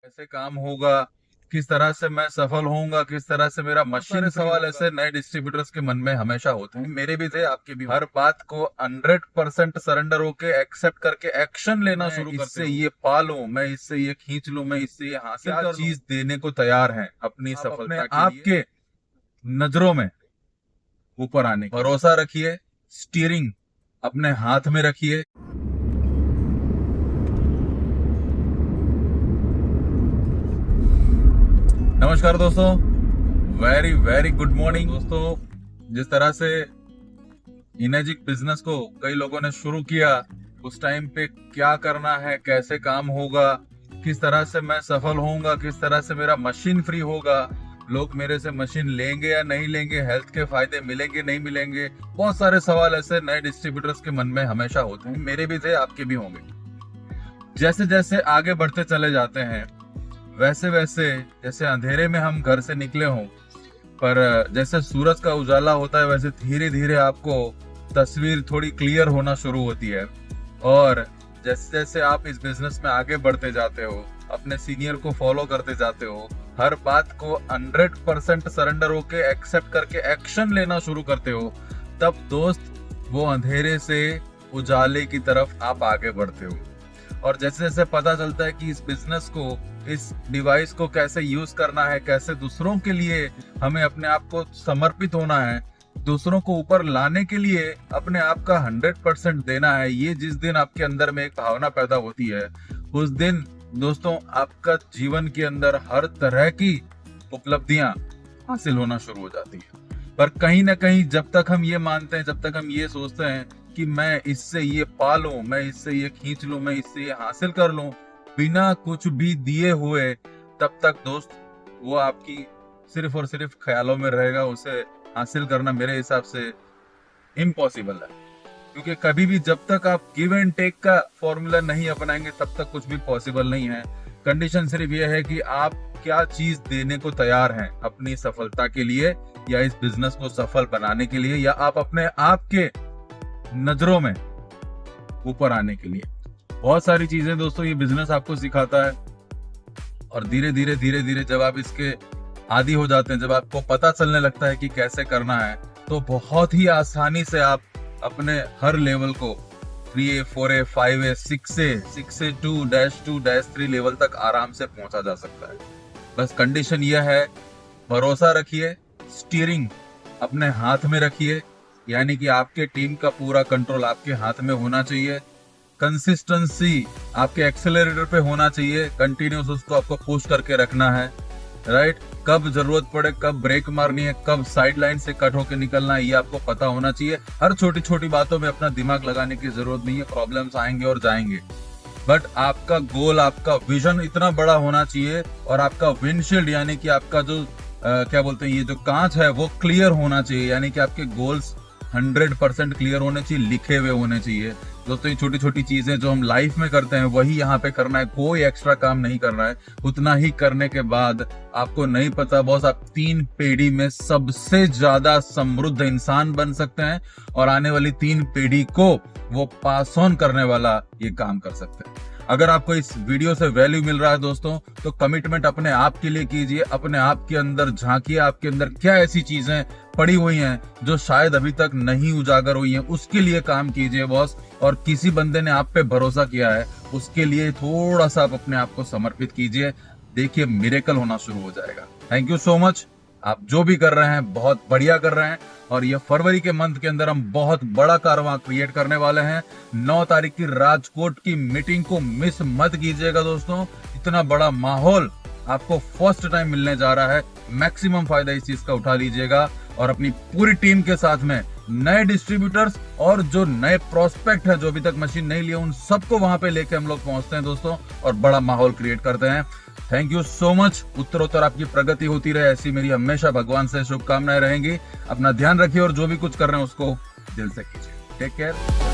कैसे काम होगा, किस तरह से मैं सफल होऊंगा, किस तरह से मेरा मशीन, सवाल ऐसे नए डिस्ट्रीब्यूटर्स के मन में हमेशा होते हैं। मेरे भी थे, आपके भी। हर बात को 100% सरेंडर होके एक्सेप्ट करके एक्शन लेना शुरू करते इससे ये पा लूं, मैं इससे ये खींच लूं, मैं इससे ये हासिल कर चीज देने को तैयार है अपनी सफलता के आपके नजरों में ऊपर आने। भरोसा रखिए, स्टीयरिंग अपने हाथ में रखिए। नमस्कार दोस्तों, वेरी वेरी गुड मॉर्निंग दोस्तों। जिस तरह से इनेजिक बिजनेस को कई लोगों ने शुरू किया, उस टाइम पे क्या करना है, कैसे काम होगा, किस तरह से मैं सफल होऊंगा, किस तरह से मेरा मशीन फ्री होगा, लोग मेरे से मशीन लेंगे या नहीं लेंगे, हेल्थ के फायदे मिलेंगे नहीं मिलेंगे, बहुत सारे सवाल ऐसे नए डिस्ट्रीब्यूटर्स के मन में हमेशा होते हैं। मेरे भी थे, आपके भी होंगे। जैसे जैसे आगे बढ़ते चले जाते हैं, वैसे वैसे जैसे अंधेरे में हम घर से निकले हों, पर जैसे सूरज का उजाला होता है, वैसे धीरे धीरे आपको तस्वीर थोड़ी क्लियर होना शुरू होती है। और जैसे जैसे आप इस बिजनेस में आगे बढ़ते जाते हो, अपने सीनियर को फॉलो करते जाते हो, हर बात को 100% सरेंडर होके एक्सेप्ट करके एक्शन लेना शुरू करते हो, तब दोस्त वो अंधेरे से उजाले की तरफ आप आगे बढ़ते हो। और जैसे जैसे पता चलता है कि इस बिजनेस को, इस डिवाइस को कैसे यूज करना है, कैसे दूसरों के लिए हमें अपने आप को समर्पित होना है, दूसरों को ऊपर लाने के लिए अपने आप का 100% देना है, ये जिस दिन आपके अंदर में एक भावना पैदा होती है, उस दिन दोस्तों आपका जीवन के अंदर हर तरह की उपलब्धियां हासिल होना शुरू हो जाती है। पर कहीं ना कहीं जब तक हम ये मानते हैं, जब तक हम ये सोचते हैं कि मैं इससे ये पा लूं, मैं इससे ये खींच लूं, मैं इससे ये हासिल कर लूं, बिना कुछ भी दिए हुए, तब तक दोस्त वो आपकी सिर्फ और सिर्फ ख्यालों में रहेगा। उसे हासिल करना मेरे हिसाब से इम्पॉसिबल है, क्योंकि कभी भी जब तक आप गिव एंड टेक का फॉर्मूला नहीं अपनाएंगे, तब तक कुछ भी पॉसिबल नहीं है। कंडीशन सिर्फ ये है कि आप क्या चीज देने को तैयार हैं अपनी सफलता के लिए, या इस बिजनेस को सफल बनाने के लिए, या आप अपने आप के नजरों में ऊपर आने के लिए। बहुत सारी चीजें दोस्तों ये बिजनेस आपको सिखाता है। और धीरे धीरे धीरे धीरे जब आप इसके आदी हो जाते हैं, जब आपको पता चलने लगता है कि कैसे करना है, तो बहुत ही आसानी से आप अपने हर लेवल को 3A, 4A, 5A, 6A, 6A 2-2-3 level तक आराम से पहुंचा जा सकता है। बस कंडीशन यह है, भरोसा रखिए, स्टीयरिंग अपने हाथ में रखिए, यानी कि आपके टीम का पूरा कंट्रोल आपके हाथ में होना चाहिए। कंसिस्टेंसी आपके एक्सेलरेटर पे होना चाहिए, कंटिन्यूस उसको आपको पुश करके रखना है, राइट। कब जरूरत पड़े, कब ब्रेक मारनी है, कब साइड लाइन से कट होके निकलना है, ये आपको पता होना चाहिए। हर छोटी छोटी बातों में अपना दिमाग लगाने की जरूरत नहीं है, प्रॉब्लम्स आएंगे और जाएंगे, बट आपका गोल, आपका विजन इतना बड़ा होना चाहिए, और आपका विंडशील्ड यानी कि आपका जो क्या बोलते हैं, ये जो कांच है वो क्लियर होना चाहिए, यानी कि आपके गोल्स 100% क्लियर होने चाहिए, लिखे हुए होने चाहिए। दोस्तों ये छोटी छोटी चीजें जो हम लाइफ में करते हैं वही यहाँ पे करना है, कोई एक्स्ट्रा काम नहीं करना है। उतना ही करने के बाद आपको नहीं पता बॉस, आप 3 पीढ़ी में सबसे ज्यादा समृद्ध इंसान बन सकते हैं, और आने वाली 3 पीढ़ी को वो पास ऑन करने वाला ये काम कर सकते हैं। अगर आपको इस वीडियो से वैल्यू मिल रहा है दोस्तों, तो कमिटमेंट अपने आप के लिए कीजिए, अपने आप के अंदर झांकिए, आपके अंदर क्या ऐसी चीजें पड़ी हुई हैं जो शायद अभी तक नहीं उजागर हुई हैं, उसके लिए काम कीजिए बॉस। और किसी बंदे ने आप पे भरोसा किया है, उसके लिए थोड़ा सा आप अपने आप को समर्पित कीजिए, देखिए मिरेकल होना शुरू हो जाएगा। Thank you so much. आप जो भी कर रहे हैं बहुत बढ़िया कर रहे हैं, और ये फरवरी के मंथ के अंदर हम बहुत बड़ा कारवां क्रिएट करने वाले हैं। 9 तारीख की राजकोट की मीटिंग को मिस मत कीजिएगा दोस्तों, इतना बड़ा माहौल आपको फर्स्ट टाइम मिलने जा रहा है। मैक्सिमम फायदा इस चीज का उठा लीजिएगा, और अपनी पूरी टीम के साथ में नए डिस्ट्रीब्यूटर्स और जो नए प्रोस्पेक्ट है जो अभी तक मशीन नहीं लिए, उन सबको वहां पे लेके हम लोग पहुंचते हैं दोस्तों, और बड़ा माहौल क्रिएट करते हैं। Thank you so much. उत्तरोत्तर आपकी प्रगति होती रहे, ऐसी मेरी हमेशा भगवान से शुभकामनाएं रहेंगी। अपना ध्यान रखिए, और जो भी कुछ कर रहे हैं उसको दिल से कीजिए। Take care.